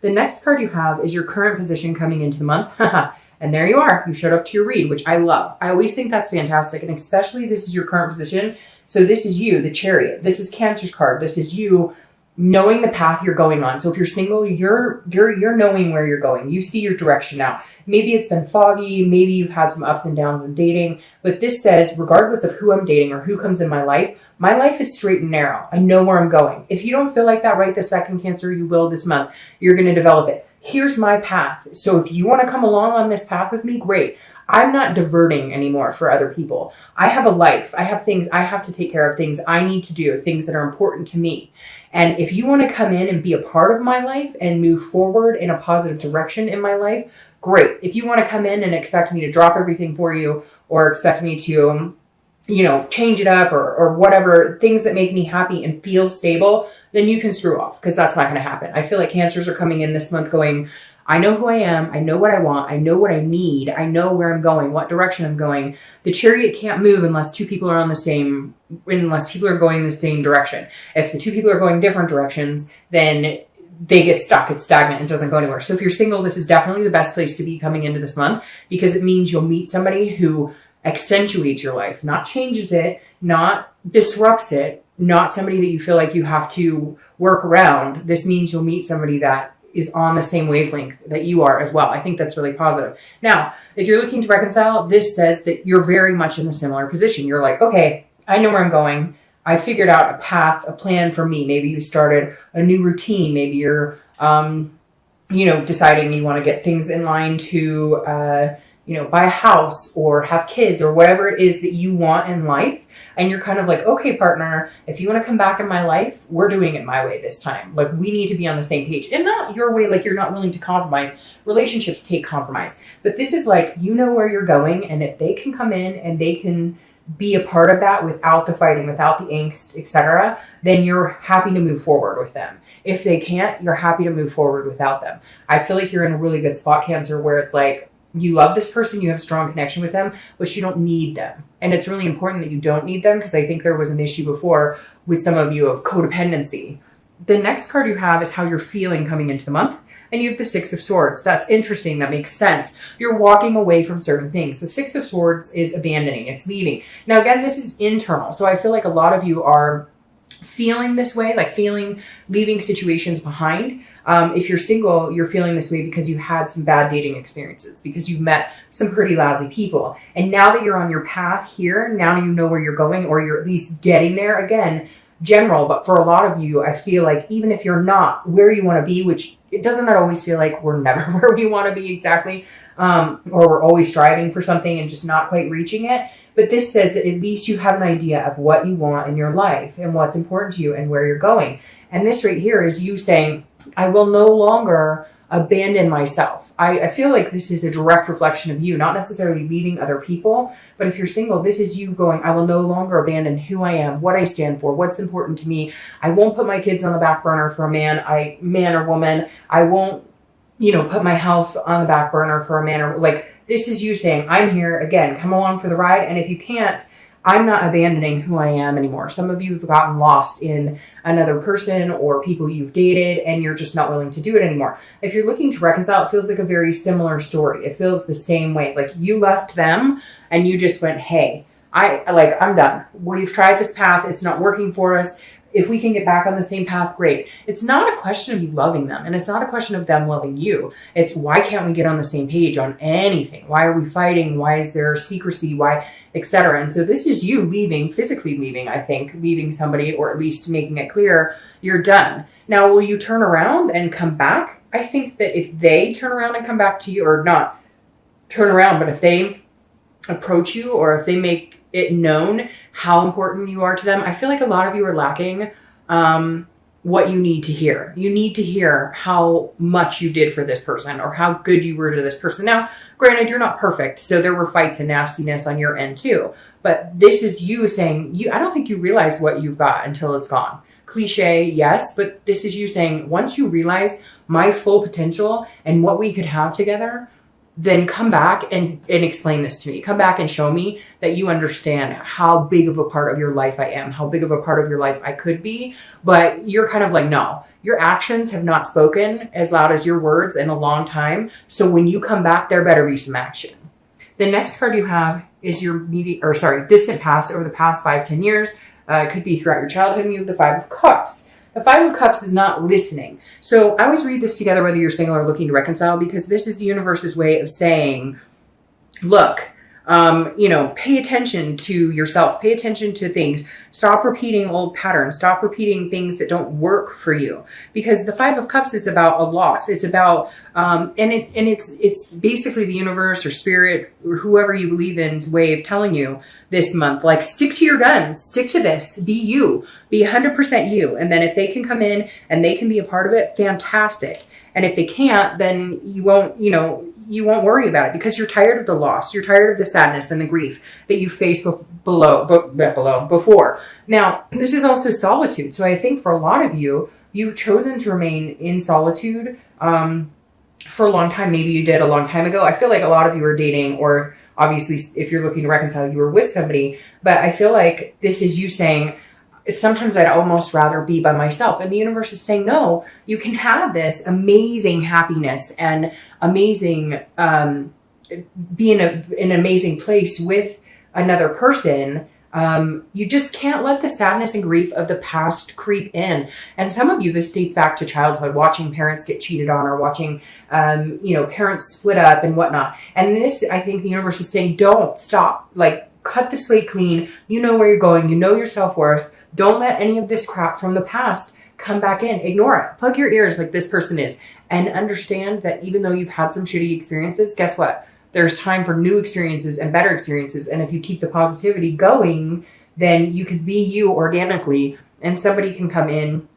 The next card you have is your current position coming into the month. And there you are. You showed up to your read, which I love. I always think that's fantastic. And especially this is your current position. So this is you, the Chariot. This is Cancer's card. This is you knowing the path you're going on. So if you're single, you're knowing where you're going. You see your direction now. Maybe it's been foggy. Maybe you've had some ups and downs in dating. But this says, regardless of who I'm dating or who comes in my life is straight and narrow. I know where I'm going. If you don't feel like that right this second, Cancer, you will this month. You're going to develop it. Here's my path. So if you want to come along on this path with me, great. I'm not diverting anymore for other people. I have a life. I have things I have to take care of, things I need to do, things that are important to me. And if you want to come in and be a part of my life and move forward in a positive direction in my life, great. If you want to come in and expect me to drop everything for you or expect me to, change it up or whatever, things that make me happy and feel stable, then you can screw off because that's not going to happen. I feel like Cancers are coming in this month going, I know who I am. I know what I want. I know what I need. I know where I'm going, what direction I'm going. The Chariot can't move unless two people are unless people are going the same direction. If the two people are going different directions, then they get stuck. It's stagnant. It doesn't go anywhere. So if you're single, this is definitely the best place to be coming into this month because it means you'll meet somebody who accentuates your life, not changes it, not disrupts it, not somebody that you feel like you have to work around. This means you'll meet somebody that is on the same wavelength that you are as well. I think that's really positive. Now, if you're looking to reconcile, this says that you're very much in a similar position. You're like, okay, I know where I'm going. I figured out a path, a plan for me. Maybe you started a new routine. Maybe you're, deciding you want to get things in line to, buy a house or have kids or whatever it is that you want in life. And you're kind of like, okay, partner, if you want to come back in my life, we're doing it my way this time. Like we need to be on the same page and not your way. Like you're not willing to compromise. Relationships take compromise, but this is like, you know where you're going. And if they can come in and they can be a part of that without the fighting, without the angst, etc., then you're happy to move forward with them. If they can't, you're happy to move forward without them. I feel like you're in a really good spot, Cancer, where it's like, you love this person, you have a strong connection with them, but you don't need them. And it's really important that you don't need them because I think there was an issue before with some of you of codependency. The next card you have is how you're feeling coming into the month. And you have the Six of Swords. That's interesting. That makes sense. You're walking away from certain things. The Six of Swords is abandoning. It's leaving. Now, again, this is internal. So I feel like a lot of you are feeling this way, like leaving situations behind. If you're single, you're feeling this way because you had some bad dating experiences, because you've met some pretty lousy people. And now that you're on your path here, now you know where you're going, or you're at least getting there. Again, general, but for a lot of you, I feel like even if you're not where you want to be, which it doesn't always feel like we're never where we want to be exactly, or we're always striving for something and just not quite reaching it. But this says that at least you have an idea of what you want in your life and what's important to you and where you're going. And this right here is you saying, I will no longer abandon myself. I feel like this is a direct reflection of you, not necessarily leaving other people, but if you're single, this is you going, I will no longer abandon who I am, what I stand for, what's important to me. I won't put my kids on the back burner for a man or woman. I won't, put my health on the back burner for a man or this is you saying, I'm here again, come along for the ride. And if you can't, I'm not abandoning who I am anymore. Some of you have gotten lost in another person or people you've dated and you're just not willing to do it anymore. If you're looking to reconcile, it feels like a very similar story. It feels the same way. Like you left them and you just went, hey, I'm done. We've tried this path. It's not working for us. If we can get back on the same path, great. It's not a question of you loving them, and it's not a question of them loving you. It's why can't we get on the same page on anything? Why are we fighting? Why is there secrecy? Why, etc. And so this is you physically leaving, I think, leaving somebody, or at least making it clear you're done. Now, will you turn around and come back? I think that if they turn around and come back to you, or not turn around, but if they approach you or if they make it known how important you are to them, I feel like a lot of you are lacking what you need to hear. You need to hear how much you did for this person or how good you were to this person. Now, granted, you're not perfect, so there were fights and nastiness on your end too. But this is you saying, I don't think you realize what you've got until it's gone. Cliche, yes, but this is you saying, once you realize my full potential and what we could have together, then come back and explain this to me. Come back and show me that you understand how big of a part of your life I am, how big of a part of your life I could be. But you're kind of like, no, your actions have not spoken as loud as your words in a long time. So when you come back, there better be some action. The next card you have is your distant past over the past 5-10 years. It could be throughout your childhood, and you have the Five of Cups. The Five of Cups is not listening. So I always read this together whether you're single or looking to reconcile, because this is the universe's way of saying, look, pay attention to yourself, pay attention to things, stop repeating old patterns, stop repeating things that don't work for you, because the Five of Cups is about a loss. It's about, it's basically the universe or spirit or whoever you believe in's way of telling you this month, like, stick to your guns, stick to this, be you, be 100% you. And then if they can come in and they can be a part of it, fantastic. And if they can't, then you won't worry about it, because you're tired of the loss. You're tired of the sadness and the grief that you faced before. Now, this is also solitude. So I think for a lot of you, you've chosen to remain in solitude for a long time. Maybe you did a long time ago. I feel like a lot of you are dating, or obviously if you're looking to reconcile, you were with somebody. But I feel like this is you saying, sometimes I'd almost rather be by myself. And the universe is saying, no, you can have this amazing happiness and amazing, be in an amazing place with another person. You just can't let the sadness and grief of the past creep in. And some of you, this dates back to childhood, watching parents get cheated on, or watching, parents split up and whatnot. And this, I think the universe is saying, don't stop, like, cut the slate clean. You know where you're going. You know your self-worth. Don't let any of this crap from the past come back in. Ignore it. Plug your ears like this person is. And understand that even though you've had some shitty experiences, guess what? There's time for new experiences and better experiences. And if you keep the positivity going, then you can be you organically, and somebody can come in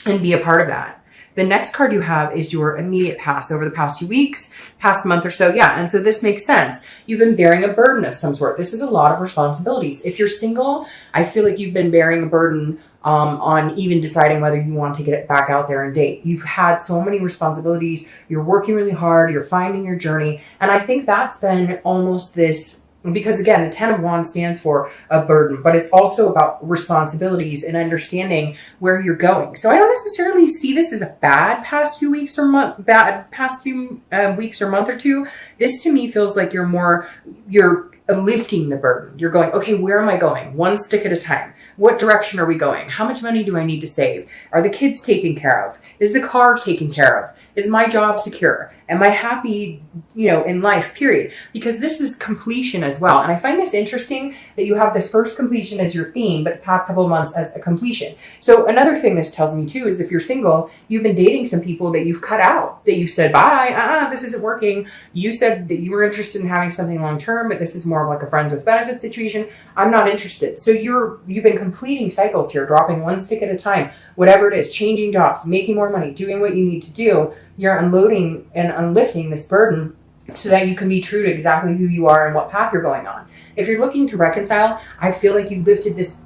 and be a part of that. The next card you have is your immediate past over the past few weeks, past month or so. Yeah. And so this makes sense. You've been bearing a burden of some sort. This is a lot of responsibilities. If you're single, I feel like you've been bearing a burden on even deciding whether you want to get it back out there and date. You've had so many responsibilities. You're working really hard. You're finding your journey. And I think that's been almost this, because again, the Ten of Wands stands for a burden, but it's also about responsibilities and understanding where you're going. So I don't necessarily see this as a bad past few weeks or month or two. This to me feels like you're lifting the burden. You're going, okay, where am I going? One stick at a time. What direction are we going? How much money do I need to save? Are the kids taken care of? Is the car taken care of? Is my job secure? Am I happy, in life, period? Because this is completion as well. And I find this interesting that you have this first completion as your theme, but the past couple of months as a completion. So another thing this tells me too is if you're single, you've been dating some people that you've cut out, that you said, bye, this isn't working. You said that you were interested in having something long-term, but this is more of like a friends with benefits situation. I'm not interested. So you've been completing cycles here, dropping one stick at a time, whatever it is, changing jobs, making more money, doing what you need to do. You're unloading and unlifting this burden so that you can be true to exactly who you are and what path you're going on. If you're looking to reconcile, I feel like you lifted this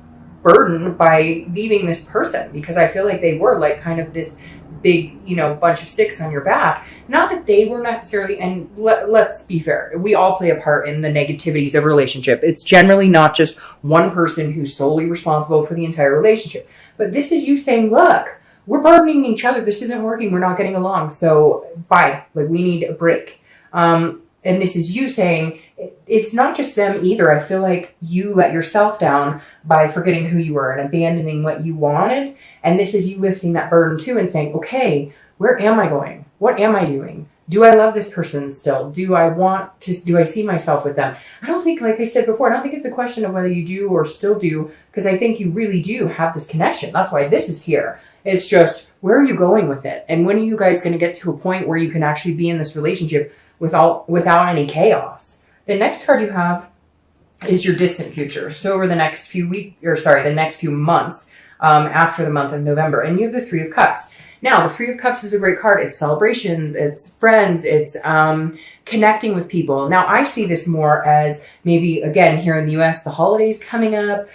burden by leaving this person, because I feel like they were like kind of this big, bunch of sticks on your back. Not that they were necessarily, and let's be fair, we all play a part in the negativities of a relationship. It's generally not just one person who's solely responsible for the entire relationship. But this is you saying, look, we're burdening each other. This isn't working. We're not getting along. So bye. Like, we need a break. And this is you saying, it's not just them either. I feel like you let yourself down by forgetting who you were and abandoning what you wanted. And this is you lifting that burden too and saying, okay, where am I going? What am I doing? Do I love this person still? Do I see myself with them? I don't think, like I said before, I don't think it's a question of whether you do or still do, because I think you really do have this connection. That's why this is here. It's just, where are you going with it? And when are you guys going to get to a point where you can actually be in this relationship without any chaos? The next card you have is your distant future. So over the next few months, after the month of November, and you have the Three of Cups. Now, the Three of Cups is a great card. It's celebrations, it's friends, it's connecting with people. Now, I see this more as maybe, again, here in the US, the holidays coming up,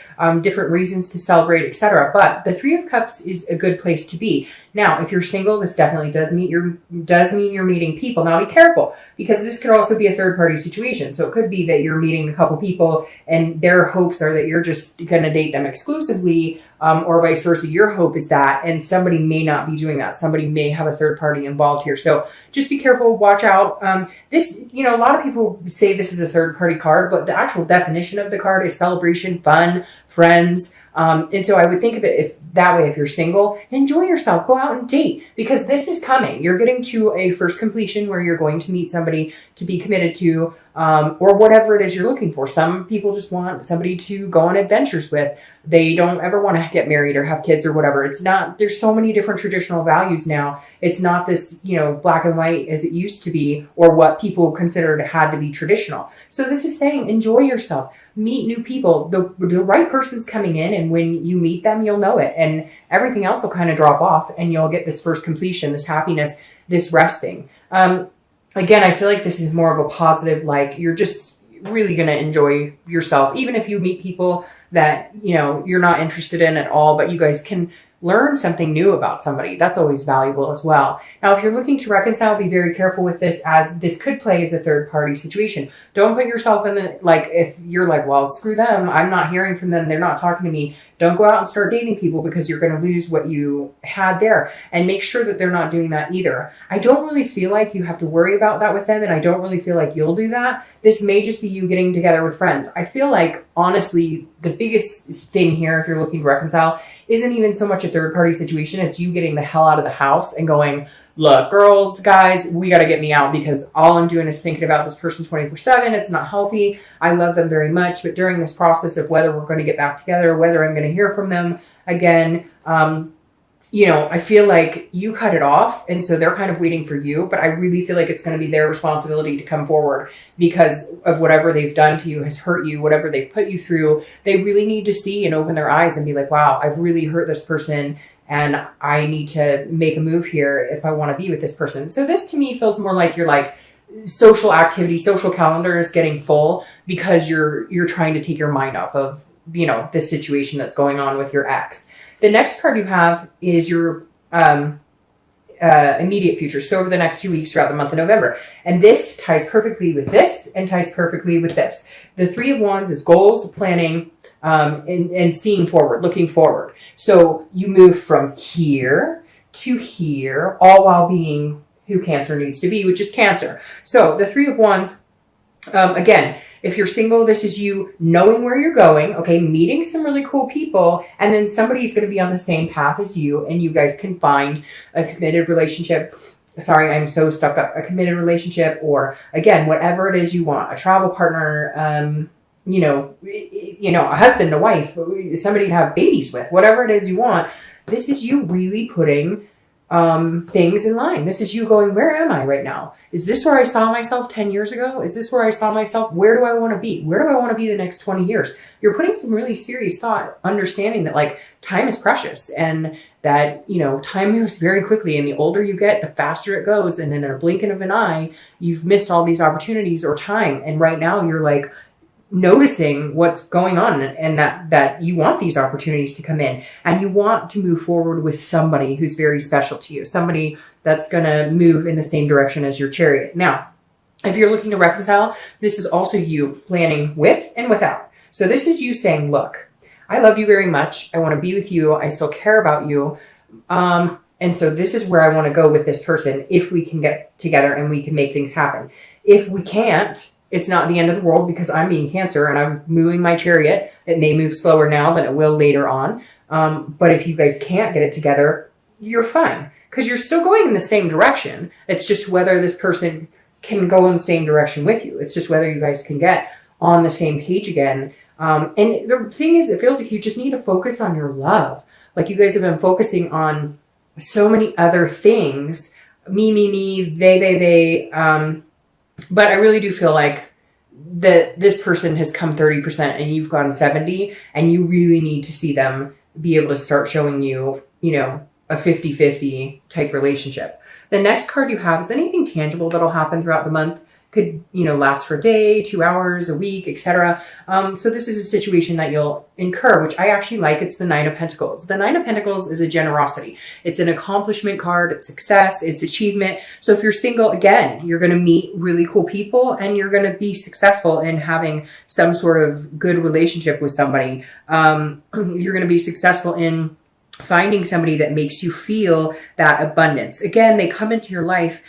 different reasons to celebrate, etc. But the Three of Cups is a good place to be. Now, if you're single, this definitely does mean you're meeting people. Now be careful, because this could also be a third party situation. So it could be that you're meeting a couple people and their hopes are that you're just going to date them exclusively, or vice versa. Your hope is that, and somebody may not be doing that. Somebody may have a third party involved here. So just be careful, watch out. This, a lot of people say this is a third party card, but the actual definition of the card is celebration, fun, friends. And so I would think of it if you're single, enjoy yourself, go out and date, because this is coming. You're getting to a first completion where you're going to meet somebody to be committed to, or whatever it is you're looking for. Some people just want somebody to go on adventures with. They don't ever want to get married or have kids or whatever. It's not, there's so many different traditional values now. It's not this, black and white as it used to be, or what people considered had to be traditional. So this is saying, enjoy yourself. Meet new people. The right person's coming in, and when you meet them, you'll know it. And everything else will kind of drop off, and you'll get this first completion, this happiness, this resting. Again, I feel like this is more of a positive, like you're just really going to enjoy yourself. Even if you meet people that, you're not interested in at all, but you guys can learn something new about somebody. That's always valuable as well. Now, if you're looking to reconcile, be very careful with this, as this could play as a third party situation. Don't put yourself in the, if you're like, well, screw them, I'm not hearing from them, they're not talking to me. Don't go out and start dating people, because you're going to lose what you had there. And make sure that they're not doing that either. I don't really feel like you have to worry about that with them, and I don't really feel like you'll do that. This may just be you getting together with friends. I feel like, honestly, the biggest thing here, if you're looking to reconcile, isn't even so much a third party situation. It's you getting the hell out of the house and going, look, girls, guys, we got to get me out, because all I'm doing is thinking about this person 24/7. It's not healthy. I love them very much, but during this process of whether we're going to get back together, whether I'm going to hear from them again, I feel like you cut it off, and so they're kind of waiting for you, but I really feel like it's going to be their responsibility to come forward, because of whatever they've done to you has hurt you, whatever they've put you through. They really need to see and open their eyes and be like, wow, I've really hurt this person, and I need to make a move here if I want to be with this person. So this to me feels more like you're like social activity, social calendar is getting full, because you're trying to take your mind off of, this situation that's going on with your ex. The next card you have is your immediate future. So over the next 2 weeks throughout the month of November. And this ties perfectly with this and ties perfectly with this. The Three of Wands is goals, planning, and seeing forward, looking forward. So you move from here to here, all while being who Cancer needs to be, which is Cancer. So the Three of Wands, again, if you're single, this is you knowing where you're going, okay, meeting some really cool people, and then somebody's going to be on the same path as you, and you guys can find a committed relationship. Sorry, I'm so stuck up. A committed relationship, or again, whatever it is you want, a travel partner, a husband, a wife, somebody to have babies with, whatever it is you want. This is you really putting things in line. This is you going, where am I right now? Is this where I saw myself 10 years ago? Is this where I saw myself? Where do I want to be? Where do I want to be the next 20 years? You're putting some really serious thought, understanding that time is precious, and that, time moves very quickly, and the older you get, the faster it goes. And in a blink of an eye, you've missed all these opportunities or time. And right now you're noticing what's going on, and that you want these opportunities to come in, and you want to move forward with somebody who's very special to you, somebody that's going to move in the same direction as your Chariot. Now, if you're looking to reconcile, this is also you planning with and without. So this is you saying, look, I love you very much. I want to be with you. I still care about you. And so this is where I want to go with this person, if we can get together and we can make things happen. If we can't, it's not the end of the world, because I'm being Cancer and I'm moving my Chariot. It may move slower now than it will later on. But if you guys can't get it together, you're fine, because you're still going in the same direction. It's just whether this person can go in the same direction with you. It's just whether you guys can get on the same page again. And the thing is, it feels like you just need to focus on your love. Like you guys have been focusing on so many other things. Me, they. But I really do feel like that this person has come 30% and you've gone 70, and you really need to see them be able to start showing you, a 50-50 type relationship. The next card you have is anything tangible that'll happen throughout the month. could, last for a day, 2 hours, a week, etc. So this is a situation that you'll incur, which I actually like. It's the Nine of Pentacles. The Nine of Pentacles is a generosity. It's an accomplishment card. It's success. It's achievement. So if you're single, again, you're going to meet really cool people and you're going to be successful in having some sort of good relationship with somebody. You're going to be successful in finding somebody that makes you feel that abundance. Again, they come into your life,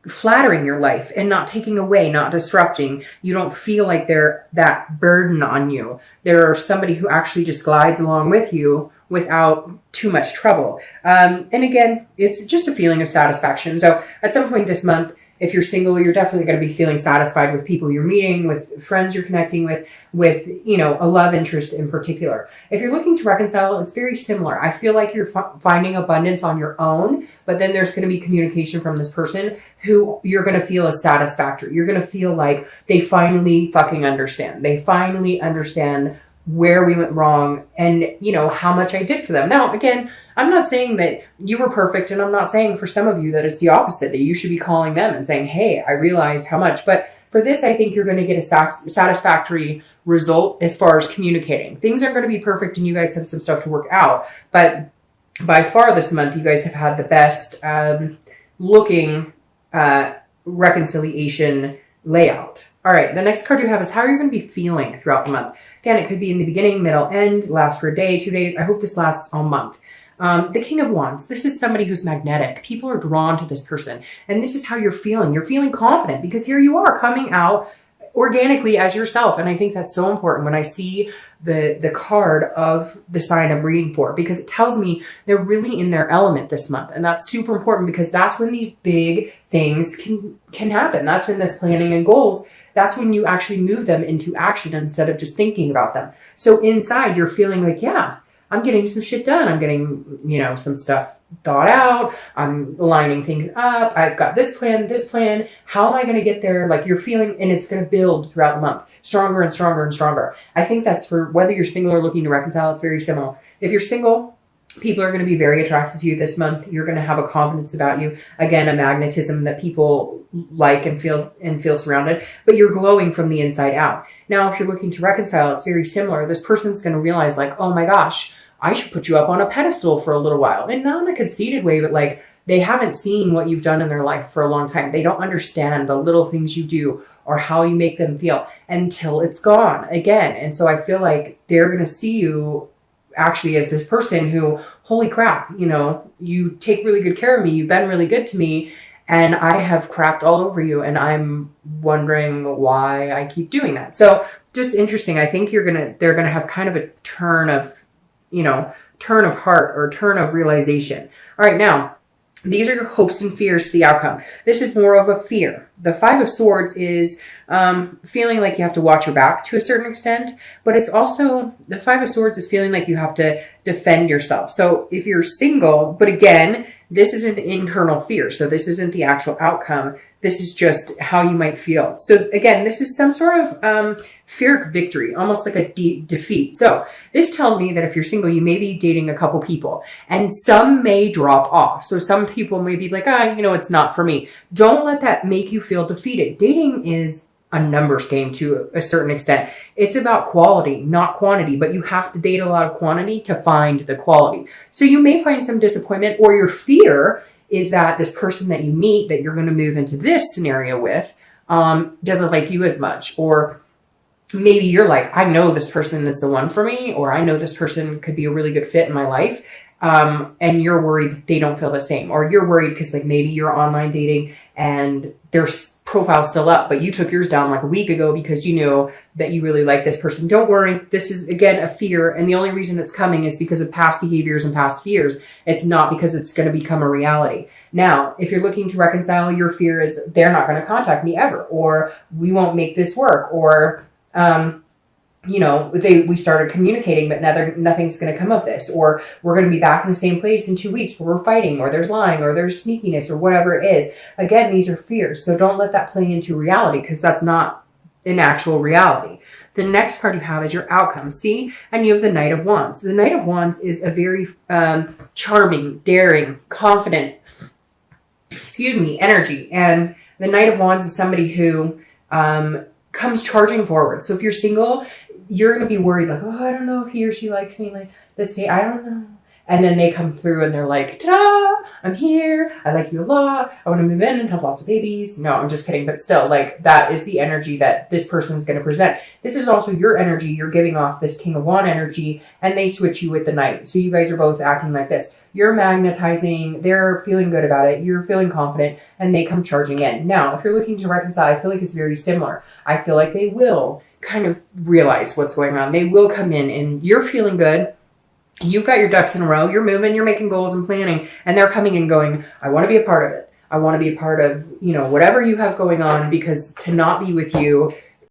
flattering your life and not taking away, not disrupting. You don't feel like they're that burden on you. They're somebody who actually just glides along with you without too much trouble. And again, it's just a feeling of satisfaction. So at some point this month, if you're single, you're definitely going to be feeling satisfied with people you're meeting, with friends you're connecting with, a love interest in particular. If you're looking to reconcile, it's very similar. I feel like you're finding abundance on your own, but then there's going to be communication from this person who you're going to feel is satisfactory. You're going to feel like they finally fucking understand. They finally understand where we went wrong and, how much I did for them. Now, again, I'm not saying that you were perfect, and I'm not saying for some of you that it's the opposite, that you should be calling them and saying, hey, I realize how much. But for this, I think you're going to get a satisfactory result as far as communicating. Things aren't going to be perfect and you guys have some stuff to work out. But by far this month, you guys have had the best looking reconciliation layout. All right, the next card you have is how you're going to be feeling throughout the month. Again, it could be in the beginning, middle, end, last for a day, 2 days. I hope this lasts all month. The King of Wands. This is somebody who's magnetic. People are drawn to this person. And this is how you're feeling. You're feeling confident because here you are coming out organically as yourself. And I think that's so important when I see the card of the sign I'm reading for, because it tells me they're really in their element this month. And that's super important because that's when these big things can happen. That's when this planning and goals, that's when you actually move them into action instead of just thinking about them. So inside you're feeling like, yeah, I'm getting some shit done. I'm getting, some stuff thought out. I'm lining things up. I've got this plan. How am I going to get there? Like you're feeling, and it's going to build throughout the month, stronger and stronger and stronger. I think that's for whether you're single or looking to reconcile. It's very similar. If you're single, people are going to be very attracted to you this month. You're going to have a confidence about you. Again, a magnetism that people like and feel surrounded, but you're glowing from the inside out. Now, if you're looking to reconcile, it's very similar. This person's going to realize like, oh my gosh, I should put you up on a pedestal for a little while. And not in a conceited way, but like they haven't seen what you've done in their life for a long time. They don't understand the little things you do or how you make them feel until it's gone again. And so I feel like they're going to see you actually as this person who, holy crap, you take really good care of me. You've been really good to me. And I have crapped all over you. And I'm wondering why I keep doing that. So just interesting. I think they're going to have kind of a turn of heart or turn of realization. All right. Now, these are your hopes and fears for the outcome. This is more of a fear. The Five of Swords is feeling like you have to watch your back to a certain extent, but it's also, the Five of Swords is feeling like you have to defend yourself. So if you're single, but again, this is an internal fear. So this isn't the actual outcome. This is just how you might feel. So again, this is some sort of fear of victory, almost like a defeat. So this tells me that if you're single, you may be dating a couple people and some may drop off. So some people may be like, it's not for me. Don't let that make you feel defeated. Dating is a numbers game to a certain extent. It's about quality, not quantity, but you have to date a lot of quantity to find the quality. So you may find some disappointment, or your fear is that this person that you meet that you're going to move into this scenario with doesn't like you as much. Or maybe you're like, I know this person is the one for me, or I know this person could be a really good fit in my life. And you're worried they don't feel the same, or you're worried because like maybe you're online dating and their profile's still up, but you took yours down like a week ago because you knew that you really like this person. Don't worry. This is again a fear. And the only reason it's coming is because of past behaviors and past fears. It's not because it's going to become a reality. Now, if you're looking to reconcile, your fear is they're not going to contact me ever, or we won't make this work, or, we started communicating, but nothing's going to come of this, or we're going to be back in the same place in 2 weeks where we're fighting, or there's lying, or there's sneakiness, or whatever it is. Again, these are fears. So don't let that play into reality, because that's not an actual reality. The next card you have is your outcome. See? And you have the Knight of Wands. The Knight of Wands is a very charming, daring, confident, energy. And The Knight of Wands is somebody who comes charging forward. So if you're single, you're going to be worried like, oh, I don't know if he or she likes me like the same. I don't know. And then they come through and they're like, ta-da, I'm here. I like you a lot. I want to move in and have lots of babies. No, I'm just kidding. But still, like, that is the energy that this person's going to present. This is also your energy. You're giving off this King of Wands energy, and they switch you with the Knight. So you guys are both acting like this. You're magnetizing. They're feeling good about it. You're feeling confident, and they come charging in. Now, if you're looking to reconcile, I feel like it's very similar. I feel like they will kind of realize what's going on. They will come in, and you're feeling good. You've got your ducks in a row. You're moving, you're making goals and planning, and they're coming and going, I want to be a part of it. I want to be a part of, you know, whatever you have going on, because to not be with you,